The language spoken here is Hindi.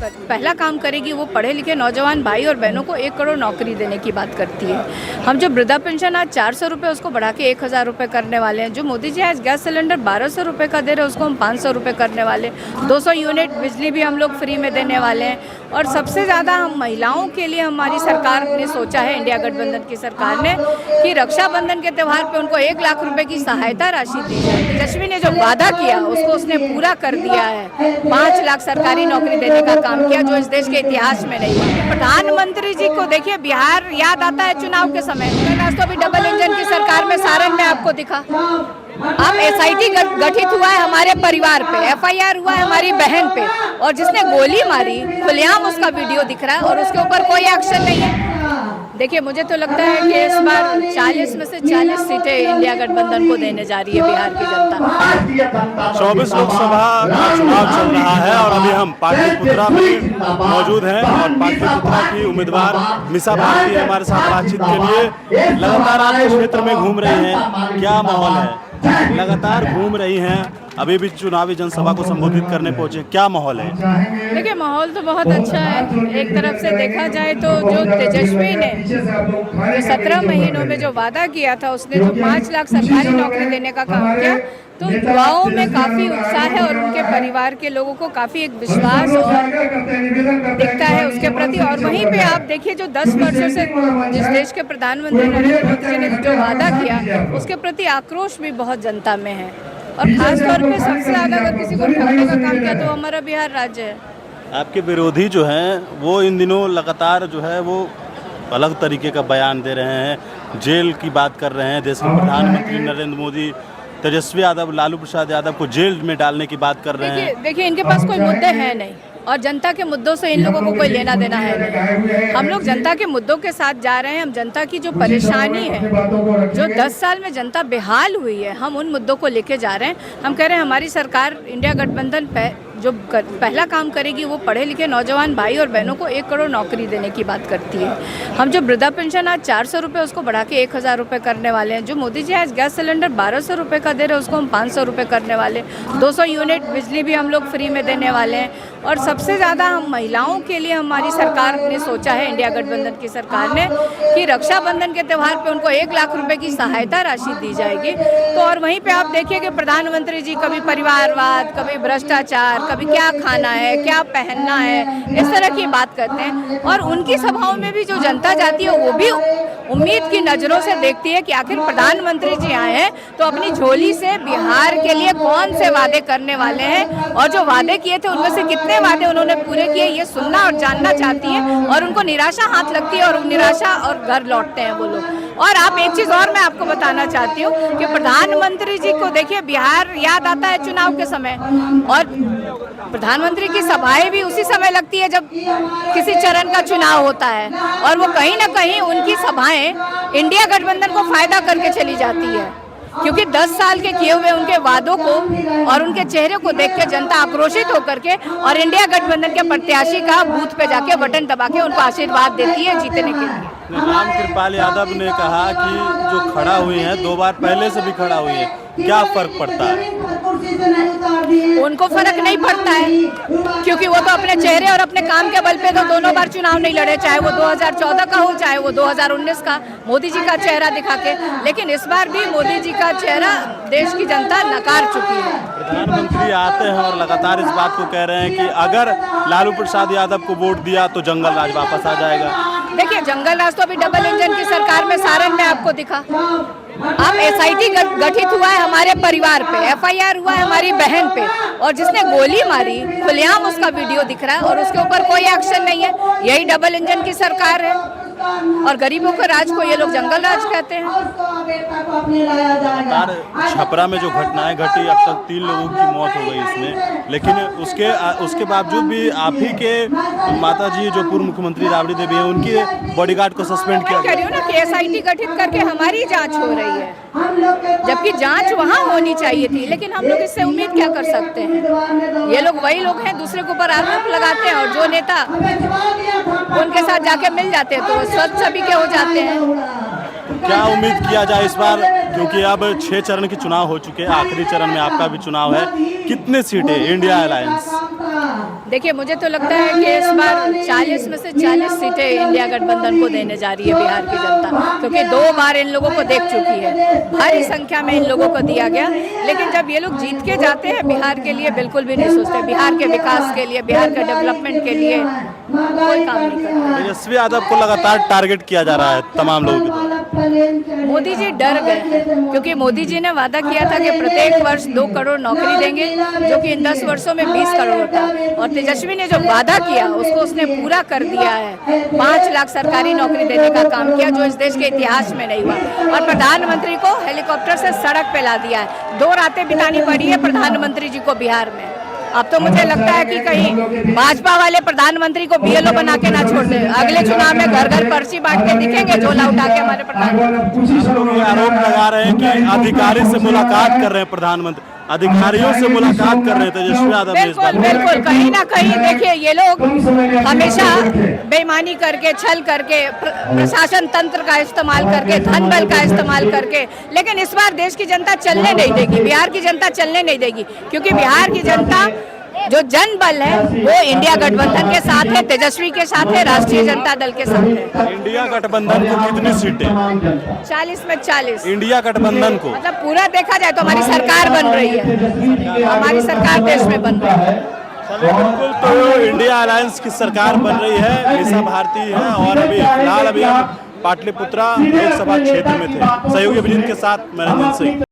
पहला काम करेगी वो पढ़े लिखे नौजवान भाई और बहनों को 1 करोड़ नौकरी देने की बात करती है। हम जो वृद्धा पेंशन आज 400 रुपये उसको बढ़ा के 1000 रुपये करने वाले हैं। जो मोदी जी आज गैस सिलेंडर 1200 रुपये का दे रहे हैं उसको हम 500 रुपये करने वाले हैं। 200 यूनिट बिजली भी हम लोग फ्री में देने वाले हैं। और सबसे ज़्यादा हम महिलाओं के लिए हमारी सरकार ने सोचा है, इंडिया गठबंधन की सरकार ने, कि रक्षाबंधन के त्यौहार पे उनको 1 लाख रुपए की सहायता राशि दी जाए। तेजस्वी ने जो वादा किया उसको उसने पूरा कर दिया है। 5 लाख सरकारी नौकरी देने का काम किया जो इस देश के इतिहास में नहीं हुआ। प्रधानमंत्री जी को देखिए, बिहार याद आता है चुनाव के समय, तो अभी डबल इंजन की सरकार में सारण में आपको दिखा। अब SIT गठित हुआ है हमारे परिवार पे, FIR हुआ है हमारी बहन पे, और जिसने गोली मारी खुलेआम उसका वीडियो दिख रहा है और उसके ऊपर कोई एक्शन नहीं है। देखिए, मुझे तो लगता है कि इस बार 40 में से 40 सीटें इंडिया गठबंधन को देने जा रही है बिहार की जनता। 24 लोकसभा का चुनाव चल रहा है और अभी हम पाटलिपुत्रा में मौजूद हैं और पाटलिपुत्रा की उम्मीदवार मिसा भारती हमारे साथ बातचीत के लिए लगातार आपके क्षेत्र में घूम रही हैं। क्या माहौल है? लगातार घूम रही हैं, अभी भी चुनावी जनसभा को संबोधित करने पहुंचे, क्या माहौल है? देखिए, माहौल तो बहुत अच्छा है। एक तरफ से देखा जाए तो जो तेजस्वी ने जो 17 महीनों में जो वादा किया था, उसने जो 5 लाख सरकारी नौकरी देने का काम किया, तो युवाओं में काफ़ी उत्साह है और उनके परिवार के लोगों को काफ़ी एक विश्वास और दिखता है उसके प्रति। और वहीं पे आप देखिए, जो 10 वर्षों से जिस देश के प्रधानमंत्री नरेंद्र मोदी जी ने जो वादा किया उसके प्रति आक्रोश भी बहुत जनता में है। और खास तौर पे सबसे ज़्यादा अगर किसी को ठगने का काम किया तो हमारा बिहार राज्य है। आपके विरोधी जो हैं वो इन दिनों लगातार जो है वो अलग तरीके का बयान दे रहे हैं, जेल की बात कर रहे हैं। देश के प्रधानमंत्री नरेंद्र मोदी तेजस्वी यादव, लालू प्रसाद यादव को जेल में डालने की बात कर रहे हैं। देखिए, इनके पास कोई मुद्दे हैं नहीं और जनता के मुद्दों से इन लोगों को कोई लेना देना है नहीं। हम लोग जनता के मुद्दों के साथ जा रहे हैं। हम जनता की जो परेशानी है, जो 10 साल में जनता बेहाल हुई है, हम उन मुद्दों को लेके जा रहे हैं। हम कह रहे हैं हमारी सरकार इंडिया गठबंधन जो पहला काम करेगी वो पढ़े लिखे नौजवान भाई और बहनों को 1 करोड़ नौकरी देने की बात करती है। हम जो वृद्धा पेंशन आज 400 रुपये उसको बढ़ा के 1000 रुपये करने वाले हैं। जो मोदी जी आज गैस सिलेंडर 1200 रुपये का दे रहे हैं उसको हम 500 रुपये करने वाले हैं। 200 यूनिट बिजली भी हम लोग फ्री में देने वाले हैं। और सबसे ज़्यादा हम महिलाओं के लिए हमारी सरकार ने सोचा है, इंडिया गठबंधन की सरकार ने, कि रक्षाबंधन के त्यौहार पे उनको 1 लाख रुपए की सहायता राशि दी जाएगी। तो और वहीं पे आप देखिए कि प्रधानमंत्री जी कभी परिवारवाद, कभी भ्रष्टाचार, कभी क्या खाना है, क्या पहनना है, इस तरह की बात करते हैं। और उनकी सभाओं में भी जो जनता जाती है वो भी उम्मीद की नज़रों से देखती है कि आखिर प्रधानमंत्री जी आए हैं तो अपनी झोली से बिहार के लिए कौन से वादे करने वाले हैं, और जो वादे किए थे उनमें से कितने वादे उन्होंने पूरे किए, ये सुनना और जानना चाहती है। और उनको निराशा हाथ लगती है और निराशा और घर लौटते हैं वो लोग। और आप एक चीज़ और मैं आपको बताना चाहती हूँ कि प्रधानमंत्री जी को देखिए, बिहार याद आता है चुनाव के समय, और प्रधानमंत्री की सभाएं भी उसी समय लगती है जब किसी चरण का चुनाव होता है। और वो कहीं ना कहीं उनकी सभाएं इंडिया गठबंधन को फायदा करके चली जाती है, क्योंकि 10 साल के किए हुए उनके वादों को और उनके चेहरे को देख के जनता आक्रोशित होकर के और इंडिया गठबंधन के प्रत्याशी का बूथ पे जाके बटन दबा के उनको आशीर्वाद देती है जीतने के लिए। राम कृपाल यादव ने कहा कि जो खड़ा हुए हैं 2 बार पहले से भी खड़ा हुए हैं, क्या फर्क पड़ता है? उनको फर्क नहीं पड़ता है, क्योंकि वो तो अपने चेहरे और अपने काम के बल पे तो दोनों बार चुनाव नहीं लड़े, चाहे वो 2014 का हो चाहे वो 2019 का, मोदी जी का चेहरा दिखा के। लेकिन इस बार भी मोदी जी का चेहरा देश की जनता नकार चुकी है। प्रधानमंत्री आते हैं और लगातार इस बात को कह रहे हैं कि अगर लालू प्रसाद यादव को वोट दिया तो जंगल राज वापस आ जाएगा। देखिए, जंगल राज तो अभी डबल इंजन की सरकार में सारण में आपको दिखा। अब SIT गठित हुआ है हमारे परिवार पे, FIR हुआ है हमारी बहन पे, और जिसने गोली मारी खुलेआम उसका वीडियो दिख रहा है और उसके ऊपर कोई एक्शन नहीं है। यही डबल इंजन की सरकार है। और गरीबों के राज को ये लोग जंगल राज कहते हैं। छपरा में जो घटनाएं घटी, अब तक 3 लोगों की मौत हो गई इसमें, लेकिन उसके बावजूद भी आप ही के माता जी जो पूर्व मुख्यमंत्री राबड़ी देवी हैं, उनके बॉडीगार्ड को सस्पेंड किया गया ना कि SIT गठित करके हमारी जांच हो रही है, जबकि जांच वहाँ होनी चाहिए थी। लेकिन हम लोग इससे उम्मीद क्या कर सकते हैं? ये लोग वही लोग हैं, दूसरे के ऊपर आरोप लगाते हैं, और जो नेता उनके साथ जाके मिल जाते हैं तो स्वच्छ सभी के हो जाते हैं। क्या उम्मीद किया जाए इस बार, क्योंकि अब 6 चरण के चुनाव हो चुके हैं, आखिरी चरण में आपका भी चुनाव है, कितने सीटें इंडिया अलायंस? देखिए, मुझे तो लगता है कि इस बार 40 में से 40 सीटें इंडिया गठबंधन को देने जा रही है बिहार की जनता, क्योंकि 2 बार इन लोगों को देख चुकी है। भारी संख्या में इन लोगों को दिया गया, लेकिन जब ये लोग जीत के जाते हैं बिहार के लिए बिल्कुल भी नहीं सोचते, बिहार के विकास के लिए, बिहार के डेवलपमेंट के लिए कोई काम नहीं करते। तेजस्वी यादव को लगातार टारगेट किया जा रहा है तमाम लोगों के द्वारा। मोदी जी डर गए हैं, क्योंकि मोदी जी ने वादा किया था कि प्रत्येक वर्ष 2 करोड़ नौकरी देंगे, जो कि इन 10 वर्षों में 20 करोड़ होता। और तेजस्वी ने जो वादा किया उसको उसने पूरा कर दिया है। 5 लाख सरकारी नौकरी देने का काम किया, जो इस देश के इतिहास में नहीं हुआ। और प्रधानमंत्री को हेलीकॉप्टर से सड़क पे ला दिया है। 2 रातें बितानी पड़ी है प्रधानमंत्री जी को बिहार में। अब तो मुझे लगता है कि कहीं भाजपा वाले प्रधानमंत्री को बीएलओ बना के ना छोड़ दे। अगले चुनाव में घर घर पर्ची बांट के दिखेंगे झोला उठा के हमारे प्रधानमंत्री। आरोप लगा रहे हैं कि अधिकारी से मुलाकात कर रहे हैं प्रधानमंत्री, अधिकारियों से मुलाकात कर रहे हैं तेजस्वी यादव। बिल्कुल बिल्कुल, कहीं ना कहीं देखिए, ये लोग हमेशा बेईमानी करके, छल करके, प्रशासन तंत्र का इस्तेमाल करके, धन बल का इस्तेमाल करके, लेकिन इस बार देश की जनता चलने नहीं देगी, बिहार की जनता चलने नहीं देगी, क्योंकि बिहार की जनता जो जन बल है वो इंडिया गठबंधन के साथ है, तेजस्वी के साथ है, राष्ट्रीय जनता दल के साथ है। इंडिया गठबंधन को कितनी सीटें? 40 में 40। इंडिया गठबंधन को मतलब पूरा देखा जाए तो हमारी सरकार बन रही है, हमारी सरकार देश में बन रही है। बिल्कुल, तो इंडिया अलायंस की सरकार बन रही है, मीसा भारती है। और अभी फिलहाल हम पाटलिपुत्रा लोकसभा क्षेत्र में थे। सहयोगी अभिजीत के साथ मैं रंजन सिंह।